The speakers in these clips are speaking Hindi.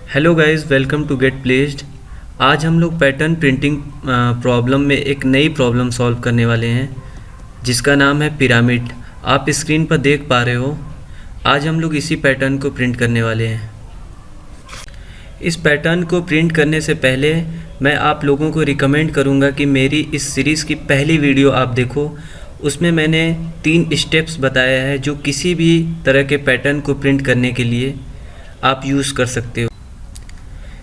Hello guys, welcome to get placed. आज हम लोग पैटर्न प्रिंटिंग प्रॉब्लम में एक नई प्रॉब्लम सॉल्व करने वाले हैं जिसका नाम है पिरामिड। आप स्क्रीन पर देख पा रहे हो। आज हम लोग इसी पैटर्न को प्रिंट करने वाले हैं। इस पैटर्न को प्रिंट करने से पहले मैं आप लोगों को रिकमेंड करूंगा कि मेरी इस सीरीज़ की पहली वीडियो आप देखो। उसमें मैंने 3 स्टेप्स बताया है जो किसी भी तरह के पैटर्न को प्रिंट करने के लिए आप यूज़ कर सकते हो।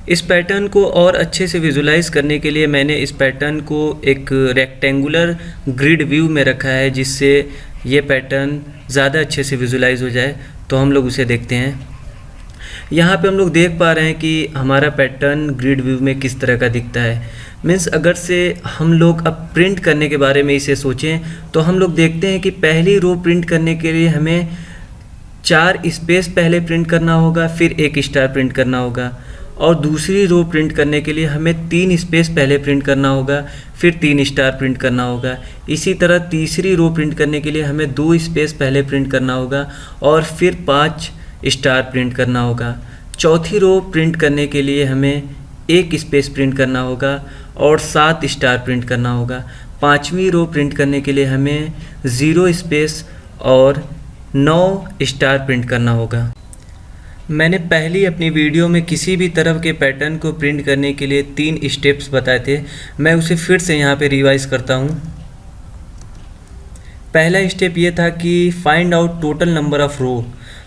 इस पैटर्न को और अच्छे से विजुलाइज करने के लिए मैंने इस पैटर्न को एक रेक्टेंगुलर ग्रिड व्यू में रखा है जिससे ये पैटर्न ज़्यादा अच्छे से विजुलाइज हो जाए। तो हम लोग उसे देखते हैं। यहाँ पे हम लोग देख पा रहे हैं कि हमारा पैटर्न ग्रिड व्यू में किस तरह का दिखता है। मीन्स अगर से हम लोग अब प्रिंट करने के बारे में इसे सोचें तो हम लोग देखते हैं कि पहली रो प्रिंट करने के लिए हमें 4 स्पेस पहले प्रिंट करना होगा, फिर 1 स्टार प्रिंट करना होगा। और दूसरी रो प्रिंट करने के लिए हमें 3 स्पेस पहले प्रिंट करना होगा, फिर 3 स्टार प्रिंट करना होगा। इसी तरह तीसरी रो प्रिंट करने के लिए हमें 2 स्पेस पहले प्रिंट करना होगा और फिर 5 स्टार प्रिंट करना होगा। चौथी रो प्रिंट करने के लिए हमें 1 स्पेस प्रिंट करना होगा और 7 स्टार प्रिंट करना होगा। पाँचवीं रो प्रिंट करने के लिए हमें 0 स्पेस और 9 स्टार प्रिंट करना होगा। मैंने पहली अपनी वीडियो में किसी भी तरह के पैटर्न को प्रिंट करने के लिए 3 स्टेप्स बताए थे। मैं उसे फिर से यहाँ पे रिवाइज करता हूँ। पहला स्टेप ये था कि find out total number of row.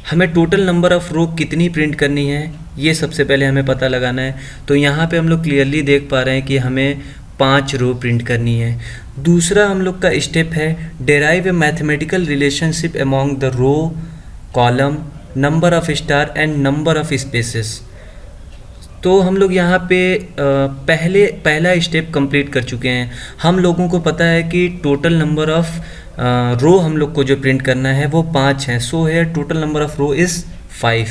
हमें टोटल नंबर ऑफ़ रो कितनी प्रिंट करनी है ये सबसे पहले हमें पता लगाना है। तो यहाँ पे हम लोग क्लियरली देख पा रहे हैं कि हमें 5 रो प्रिंट करनी है। दूसरा हम लोग का स्टेप है derive a mathematical relationship among the row column number of star and number of spaces. तो हम लोग यहाँ पे पहला स्टेप कंप्लीट कर चुके हैं। हम लोगों को पता है कि टोटल नंबर ऑफ़ रो हम लोग को जो प्रिंट करना है वो 5 है। सो है total number of row is 5।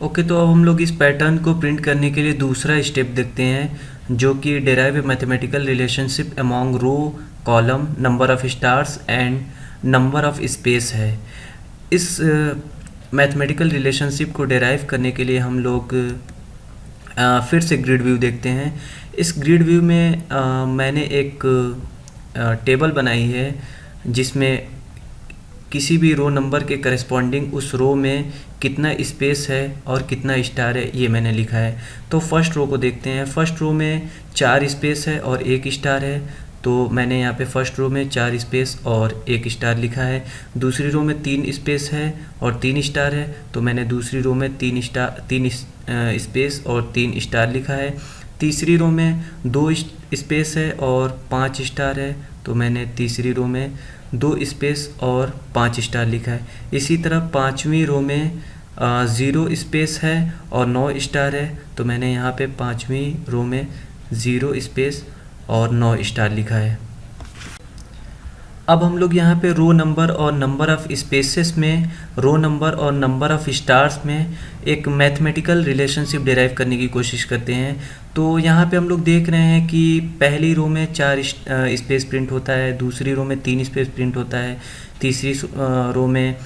Okay, तो अब हम लोग इस पैटर्न को प्रिंट करने के लिए दूसरा स्टेप देखते हैं जो कि derive a mathematical relationship among row column number of stars and number of space है। इस मैथमेटिकल रिलेशनशिप को डेराइव करने के लिए हम लोग फिर से ग्रिड व्यू देखते हैं। इस ग्रिड व्यू में मैंने एक टेबल बनाई है जिसमें किसी भी रो नंबर के करस्पॉन्डिंग उस रो में कितना स्पेस है और कितना स्टार है ये मैंने लिखा है। तो फर्स्ट रो को देखते हैं। फर्स्ट रो में 4 स्पेस है और 1 स्टार है। तो मैंने यहाँ पे फर्स्ट रो में 4 स्पेस और 1 स्टार लिखा है। दूसरी रो में 3 स्पेस है और 3 स्टार है। तो मैंने दूसरी रो में 3 स्पेस और 3 स्टार लिखा है। तीसरी रो में 2 स्पेस है और 5 स्टार है। तो मैंने तीसरी रो में 2 स्पेस और 5 स्टार लिखा है। इसी तरह पाँचवीं रो में 0 स्पेस है और 9 स्टार है। तो मैंने यहाँ पे पाँचवीं रो में 0 स्पेस और 9 स्टार लिखा है। अब हम लोग यहाँ पे रो नंबर और नंबर ऑफ़ स्पेसेस में, रो नंबर और नंबर ऑफ़ स्टार्स में एक मैथमेटिकल रिलेशनशिप डिराइव करने की कोशिश करते हैं। तो यहाँ पे हम लोग देख रहे हैं कि पहली रो में 4 स्पेस प्रिंट होता है, दूसरी रो में 3 स्पेस प्रिंट होता है, तीसरी रो में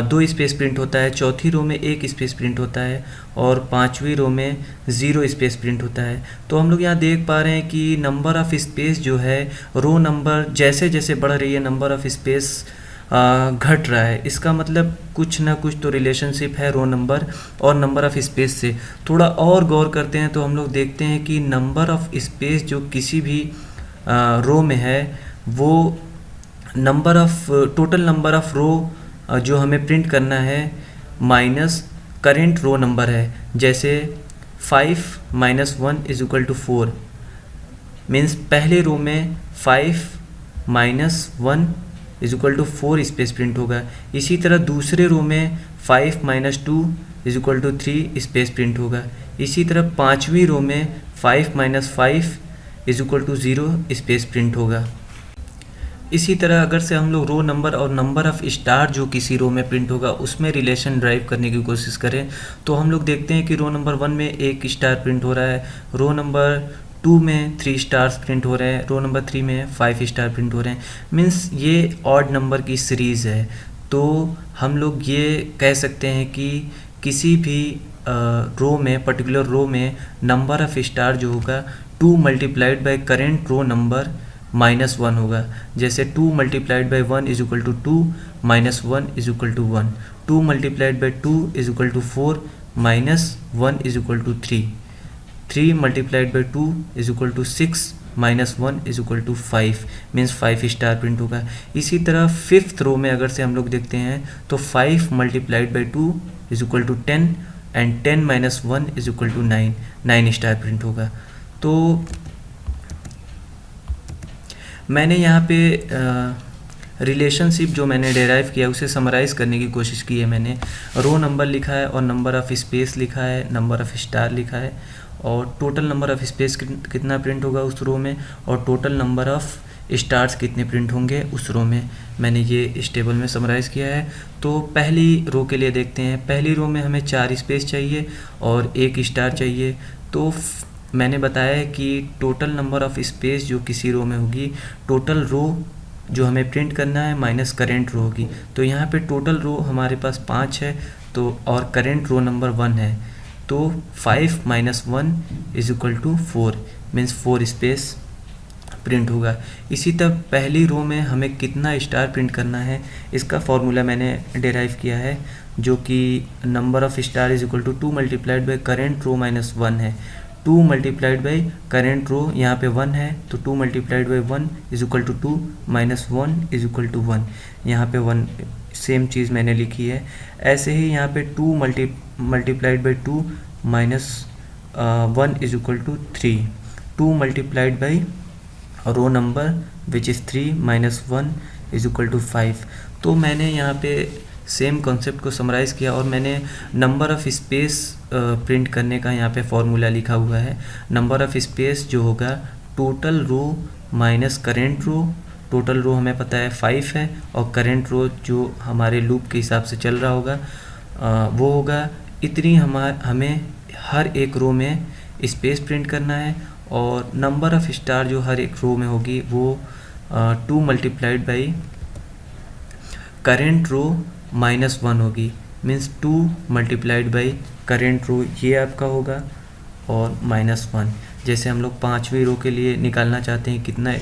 2 स्पेस प्रिंट होता है, चौथी रो में 1 स्पेस प्रिंट होता है और पाँचवीं रो में 0 स्पेस प्रिंट होता है। तो हम लोग यहाँ देख पा रहे हैं कि नंबर ऑफ़ स्पेस जो है रो नंबर जैसे जैसे बढ़ रही है नंबर ऑफ़ स्पेस घट रहा है। इसका मतलब कुछ ना कुछ तो रिलेशनशिप है रो नंबर और नंबर ऑफ़ स्पेस से। थोड़ा और गौर करते हैं तो हम लोग देखते हैं कि नंबर ऑफ़ स्पेस जो किसी भी रो में है वो टोटल नंबर ऑफ़ रो जो हमें प्रिंट करना है माइनस करेंट रो नंबर है। जैसे 5 - 1 = 4 मीन्स पहले रो में 5 - 1 = 4 स्पेस प्रिंट होगा। इसी तरह दूसरे रो में 5 - 2 = 3 स्पेस प्रिंट होगा। इसी तरह पाँचवीं रो में 5 - 5 = 0 स्पेस प्रिंट होगा। इसी तरह अगर से हम लोग रो नंबर और नंबर ऑफ़ स्टार जो किसी रो में प्रिंट होगा उसमें रिलेशन ड्राइव करने की कोशिश करें तो हम लोग देखते हैं कि रो नंबर 1 में 1 स्टार प्रिंट हो रहा है, रो नंबर 2 में 3 स्टार्स प्रिंट हो रहे हैं, रो नंबर 3 में 5 स्टार प्रिंट हो रहे हैं। मीन्स ये ऑड नंबर की सीरीज़ है। तो हम लोग ये कह सकते हैं कि किसी भी रो में, पर्टिकुलर रो में नंबर ऑफ स्टार जो होगा 2 multiplied by current row number -1 होगा। जैसे 2 multiplied by 1 is equal to 2, -1 is equal to 1, 2 multiplied by 2 is equal to 4, -1 is equal to 3, 3 multiplied by 2 is equal to 6, -1 is equal to 5, means 5 star print होगा। इसी तरह 5th रो में अगर से हम लोग देखते हैं तो 5 multiplied by 2 is equal to 10 and 10 - 1 is equal to 9, 9 star print होगा। तो मैंने यहाँ पे रिलेशनशिप जो मैंने डेराइव किया उसे समराइज़ करने की कोशिश की है। मैंने रो नंबर लिखा है और नंबर ऑफ़ स्पेस लिखा है, नंबर ऑफ़ स्टार लिखा है और टोटल नंबर ऑफ़ स्पेस कितना प्रिंट होगा उस रो में और टोटल नंबर ऑफ़ स्टार्स कितने प्रिंट होंगे उस रो में, मैंने ये इस टेबल में समराइज़ किया है। तो पहली रो के लिए देखते हैं। पहली रो में हमें 4 स्पेस चाहिए और 1 स्टार चाहिए। तो मैंने बताया है कि टोटल नंबर ऑफ़ स्पेस जो किसी रो में होगी, टोटल रो जो हमें प्रिंट करना है माइनस करेंट रो होगी। तो यहाँ पे टोटल रो हमारे पास 5 है तो और करेंट रो नंबर 1 है, तो 5 - 1 is equal to 4, means 4 space print होगा। इसी तरह पहली रो में हमें कितना स्टार प्रिंट करना है इसका फॉर्मूला मैंने डेराइव किया है, जो कि number of star is equal to 2 multiplied by current row -1 है। 2 मल्टीप्लाइड बाई करेंट रो यहाँ पे 1 है तो 2 multiplied by 1 is equal to 2, -1 is equal to 1, यहाँ पे 1 सेम चीज़ मैंने लिखी है। ऐसे ही यहाँ पे 2 multiplied by 2 -1 is equal to 3, 2 multiplied by row number which is 3 - 1 is equal to 5। तो मैंने यहाँ पे सेम कॉन्सेप्ट को समराइज़ किया और मैंने नंबर ऑफ़ स्पेस प्रिंट करने का यहाँ पे फॉर्मूला लिखा हुआ है। नंबर ऑफ़ स्पेस जो होगा टोटल रो माइनस करेंट रो, टोटल रो हमें पता है 5 है और करेंट रो जो हमारे लूप के हिसाब से चल रहा होगा वो होगा इतनी हमें हर एक रो में स्पेस प्रिंट करना है और नंबर ऑफ़ स्टार जो हर एक रो में होगी वो 2 मल्टीप्लाइड बाई करेंट रो -1 होगी, मीन्स 2 मल्टीप्लाइड बाई करेंट रो ये आपका होगा और -1। जैसे हम लोग 5वीं रो के लिए निकालना चाहते हैं कितना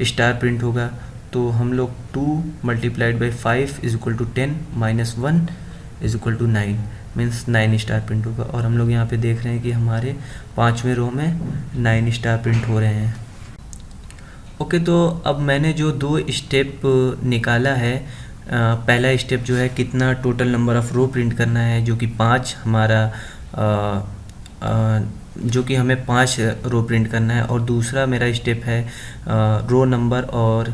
स्टार प्रिंट होगा, तो हम लोग 2 multiplied by 5 is equal to 10 -1 is equal to 9, means 9 star print होगा। और हम लोग यहाँ पे देख रहे हैं कि हमारे 5वें रो में 9 स्टार प्रिंट हो रहे हैं। ओके, तो अब मैंने जो 2 स्टेप निकाला है, पहला स्टेप जो है कितना total number of row print करना है जो कि 5 हमारा जो कि हमें 5 रो प्रिंट करना है, और दूसरा मेरा स्टेप है रो नंबर और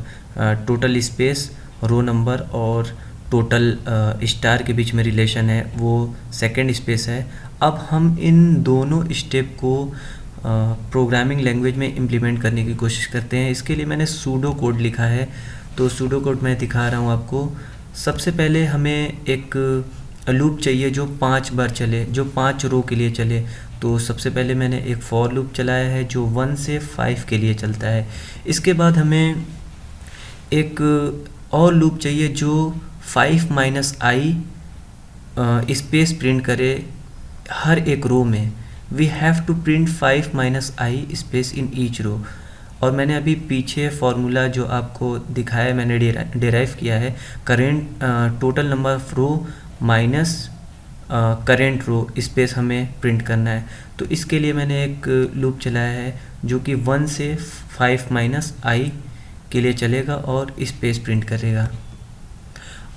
टोटल स्पेस, रो नंबर और टोटल स्टार के बीच में रिलेशन है वो सेकंड स्पेस है। अब हम इन दोनों स्टेप को प्रोग्रामिंग लैंग्वेज में इम्प्लीमेंट करने की कोशिश करते हैं। इसके लिए मैंने सूडो कोड लिखा है, तो सूडो कोड मैं दिखा रहा हूँ आपको। सबसे पहले हमें एक लूप चाहिए जो 5 बार चले, जो 5 रो के लिए चले। तो सबसे पहले मैंने एक फॉर लूप चलाया है जो 1 से 5 के लिए चलता है। इसके बाद हमें एक और लूप चाहिए जो 5 - i स्पेस प्रिंट करे हर एक रो में। We have to print 5 - i space in each row. और मैंने अभी पीछे फॉर्मूला जो आपको दिखाया मैंने डेराइव किया है, current total number of row minus current row space हमें प्रिंट करना है। तो इसके लिए मैंने एक लूप चलाया है जो कि 1 से 5 - i के लिए चलेगा और स्पेस प्रिंट करेगा।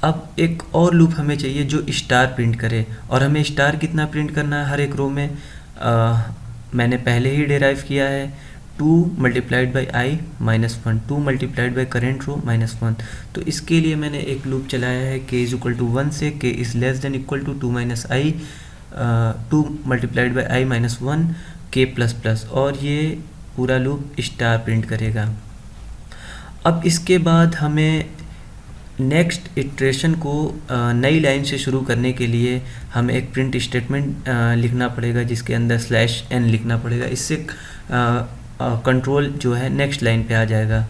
अब एक और लूप हमें चाहिए जो स्टार प्रिंट करे, और हमें स्टार कितना प्रिंट करना है हर एक रो में मैंने पहले ही डेराइव किया है, 2 multiplied by i -1, 2 multiplied by current row -1। तो इसके लिए मैंने एक लूप चलाया है k इज इक्वल टू 1 से k is less than equal to 2 - i 2 multiplied by i -1 k ++, और ये पूरा लूप स्टार प्रिंट करेगा। अब इसके बाद हमें नेक्स्ट इटरेशन को नई लाइन से शुरू करने के लिए हमें एक प्रिंट स्टेटमेंट लिखना पड़ेगा जिसके अंदर /n लिखना पड़ेगा। इससे कंट्रोल जो है नेक्स्ट लाइन पे आ जाएगा।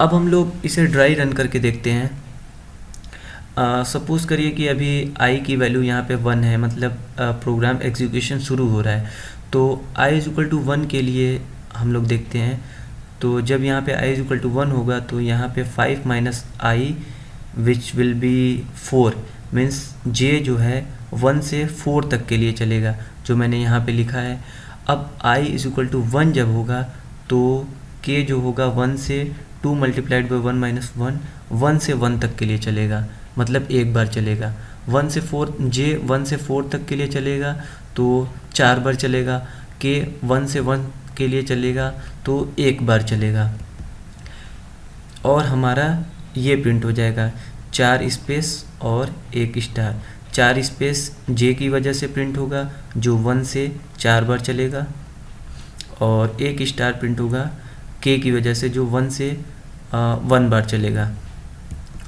अब हम लोग इसे ड्राई रन करके देखते हैं। सपोज़ करिए कि अभी आई की वैल्यू यहाँ पे 1 है, मतलब प्रोग्राम एग्जीक्यूशन शुरू हो रहा है। तो i इज़ इक्वल टू 1 के लिए हम लोग देखते हैं, तो जब यहाँ पे i इज़ इक्वल टू 1 होगा तो यहाँ पे 5 minus I which will be 4, means j जो है 1 से 4 तक के लिए चलेगा, जो मैंने यहाँ पे लिखा है। अब i इज़ इक्वल टू 1 जब होगा तो k जो होगा 1 से 2 मल्टीप्लाइड बाई 1 माइनस 1, 1 से 1 तक के लिए चलेगा, मतलब एक बार चलेगा। 1 से 4 j 1 से 4 तक के लिए चलेगा तो 4 बार चलेगा। k 1 से 1 के लिए चलेगा तो एक बार चलेगा, और हमारा ये प्रिंट हो जाएगा 4 स्पेस और 1 स्टार। 4 स्पेस j की वजह से प्रिंट होगा जो 1 से 4 बार चलेगा, और 1 स्टार प्रिंट होगा k की वजह से जो 1 से 1 बार चलेगा।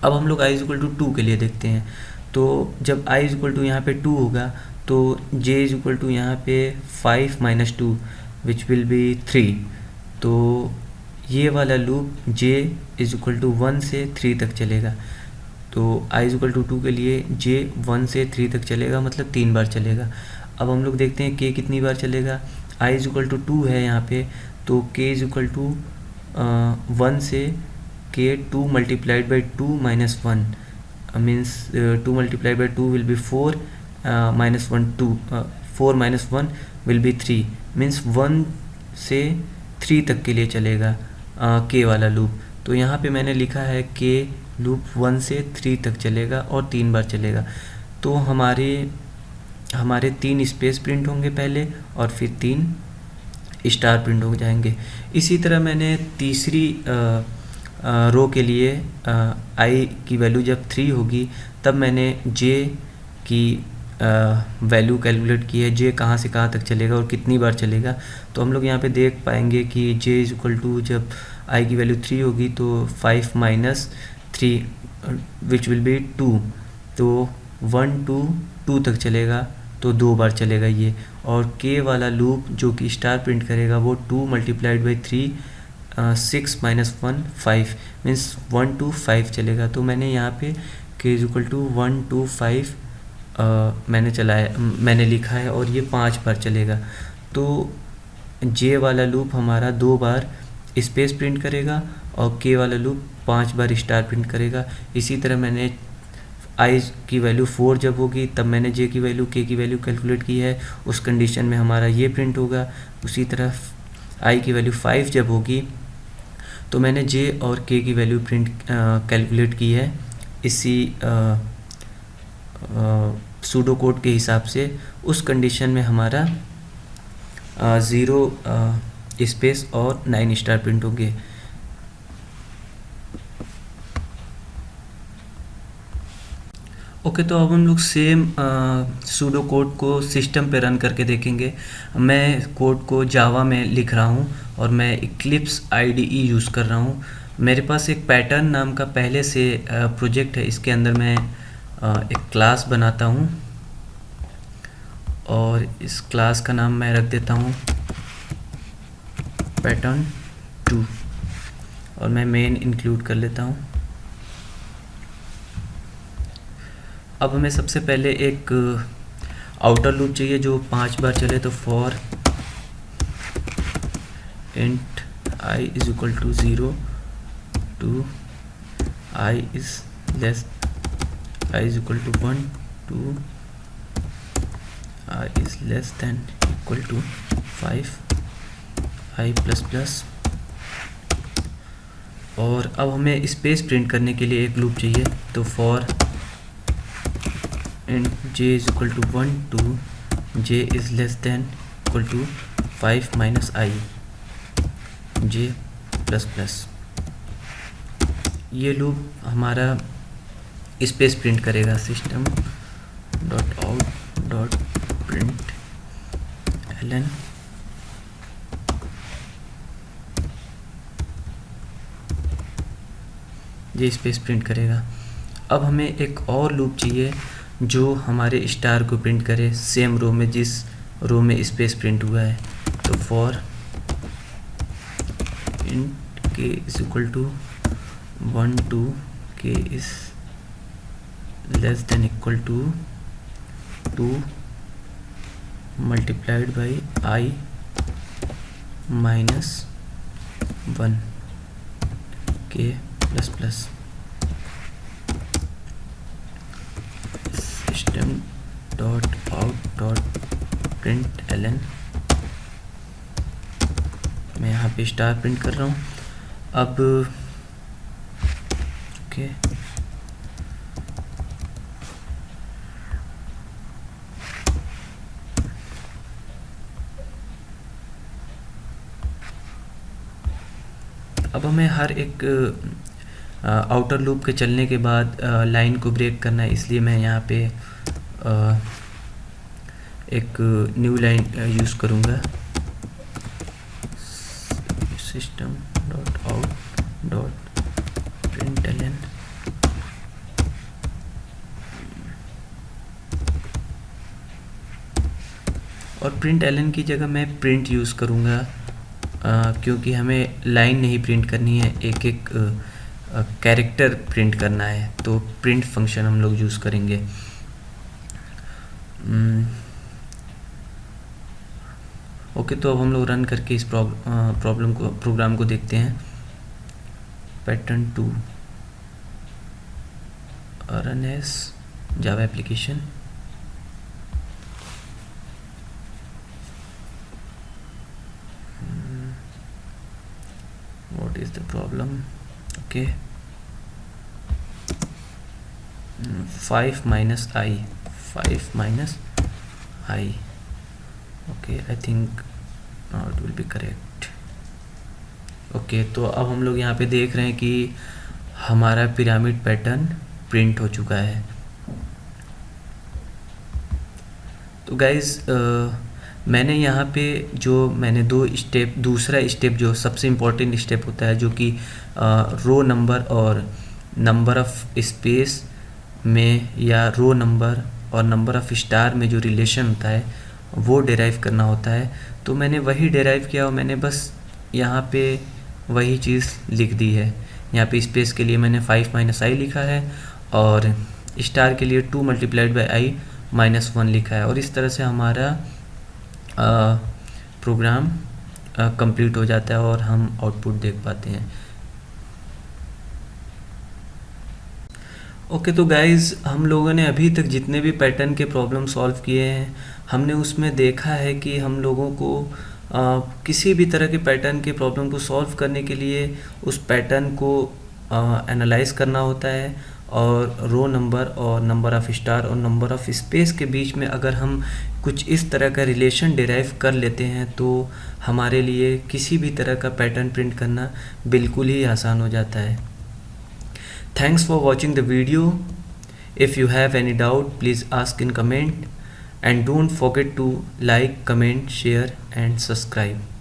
अब हम लोग i इज़ इक्वल टू 2 के लिए देखते हैं। तो जब i इज़ इक्वल टू यहाँ पे 2 होगा तो j इज़ इक्वल टू यहाँ पे 5 माइनस 2 विच विल बी 3। तो ये वाला loop j is equal to 1 से 3 तक चलेगा। तो i इज़ इक्वल टू 2 के लिए j 1 से 3 तक चलेगा, मतलब 3 बार चलेगा। अब हम लोग देखते हैं k कितनी बार चलेगा। i इज़ इक्वल टू 2 है यहाँ पे, तो k इज़ इक्वल टू 1 से k 2 multiplied by 2 minus 1 means 2 multiplied by 2 will be 4 minus 1 2 4 minus 1 will be 3, means 1 से 3 तक के लिए चलेगा k वाला लूप। तो यहाँ पे मैंने लिखा है k लूप 1 से 3 तक चलेगा और 3 बार चलेगा। तो हमारे 3 स्पेस प्रिंट होंगे पहले और फिर 3 स्टार प्रिंट हो जाएंगे। इसी तरह मैंने तीसरी रो के लिए i की वैल्यू जब 3 होगी तब मैंने j की वैल्यू कैलकुलेट की है, j कहाँ से कहाँ तक चलेगा और कितनी बार चलेगा। तो हम लोग यहाँ पे देख पाएंगे कि j इज़ इक्वल टू जब i की वैल्यू 3 होगी तो 5 माइनस 3 विच विल बी 2, तो 1 to 2 तक चलेगा, तो 2 बार चलेगा ये। और k वाला लूप जो कि स्टार प्रिंट करेगा वो 2 multiplied by 3 6 minus 1 5 means 1 to 5 चलेगा। तो मैंने यहाँ पे k is equal to 1 to 5 मैंने लिखा है, और ये 5 बार चलेगा। तो j वाला लूप हमारा 2 बार स्पेस प्रिंट करेगा और k वाला लूप 5 बार स्टार प्रिंट करेगा। इसी तरह मैंने i की वैल्यू 4 जब होगी तब मैंने j की वैल्यू k की वैल्यू कैलकुलेट की है, उस कंडीशन में हमारा ये प्रिंट होगा। उसी तरह i की वैल्यू 5 जब होगी तो मैंने j और k की वैल्यू प्रिंट कैलकुलेट की है इसी सूडो कोड के हिसाब से। उस कंडीशन में हमारा 0 स्पेस और 9 स्टार प्रिंट होंगे। ओके, तो अब हम लोग सेम सूडो कोड को सिस्टम पे रन करके देखेंगे। मैं कोड को जावा में लिख रहा हूँ और मैं इक्लिप्स IDE यूज़ कर रहा हूँ। मेरे पास एक पैटर्न नाम का पहले से प्रोजेक्ट है, इसके अंदर मैं एक क्लास बनाता हूँ और इस क्लास का नाम मैं रख देता हूँ पैटर्न 2 और मैं मेन इंक्लूड कर लेता हूँ। अब हमें सबसे पहले एक आउटर लूप चाहिए जो 5 बार चले। तो for int i is equal to 0 to i is equal to 1 to i is less than equal to 5 i plus plus. और अब हमें स्पेस प्रिंट करने के लिए एक लूप चाहिए। तो for int j is equal to 1 to j is less than equal to 5 minus i j plus plus. ये लूप हमारा स्पेस प्रिंट करेगा। System dot out dot print ln ये स्पेस प्रिंट करेगा। अब हमें एक और लूप चाहिए जो हमारे स्टार को प्रिंट करे सेम रो में जिस रो में स्पेस प्रिंट हुआ है। तो for int k is equal to 1 to k is less than equal to 2 multiplied by i minus 1 के plus plus system dot out dot print ln. मैं यहाँ पे स्टार प्रिंट कर रहा हूँ। अब ओके अब हमें हर एक आउटर लूप के चलने के बाद लाइन को ब्रेक करना है, इसलिए मैं यहाँ पे एक न्यू लाइन यूज़ करूँगा। System dot out dot print ln और प्रिंट एलन की जगह मैं प्रिंट यूज़ करूँगा, क्योंकि हमें लाइन नहीं प्रिंट करनी है, एक एक कैरेक्टर प्रिंट करना है, तो प्रिंट फंक्शन हम लोग यूज़ करेंगे। ओके, तो अब हम लोग रन करके इस प्रोग्राम को देखते हैं। Pattern 2 run as Java application. What is the problem? Okay, 5 minus I. Okay, I think now it will be correct. Okay, तो अब हम लोग यहाँ पे देख रहे हैं कि हमारा पिरामिड पैटर्न प्रिंट हो चुका है। तो गाइज मैंने यहाँ पे दूसरा स्टेप जो सबसे इम्पोर्टेंट स्टेप होता है, जो कि रो नंबर और नंबर ऑफ स्पेस में या रो नंबर और नंबर ऑफ स्टार में जो रिलेशन होता है वो डिराइव करना होता है। तो मैंने वही डिराइव किया और मैंने बस यहाँ पे वही चीज़ लिख दी है। यहाँ पे स्पेस के लिए मैंने 5 माइनस आई लिखा है और स्टार के लिए 2 मल्टीप्लाइड बाई आई माइनस 1 लिखा है, और इस तरह से हमारा प्रोग्राम कंप्लीट हो जाता है और हम आउटपुट देख पाते हैं। ओके, तो गाइज़ हम लोगों ने अभी तक जितने भी पैटर्न के प्रॉब्लम सॉल्व किए हैं, हमने उसमें देखा है कि हम लोगों को किसी भी तरह के पैटर्न के प्रॉब्लम को सॉल्व करने के लिए उस पैटर्न को एनालाइज करना होता है, और रो नंबर और नंबर ऑफ़ स्टार और नंबर ऑफ़ स्पेस के बीच में अगर हम कुछ इस तरह का रिलेशन डिराइव कर लेते हैं तो हमारे लिए किसी भी तरह का पैटर्न प्रिंट करना बिल्कुल ही आसान हो जाता है। Thanks for watching the video. If you have any doubt please ask in comment, and don't forget to like, comment, share and subscribe.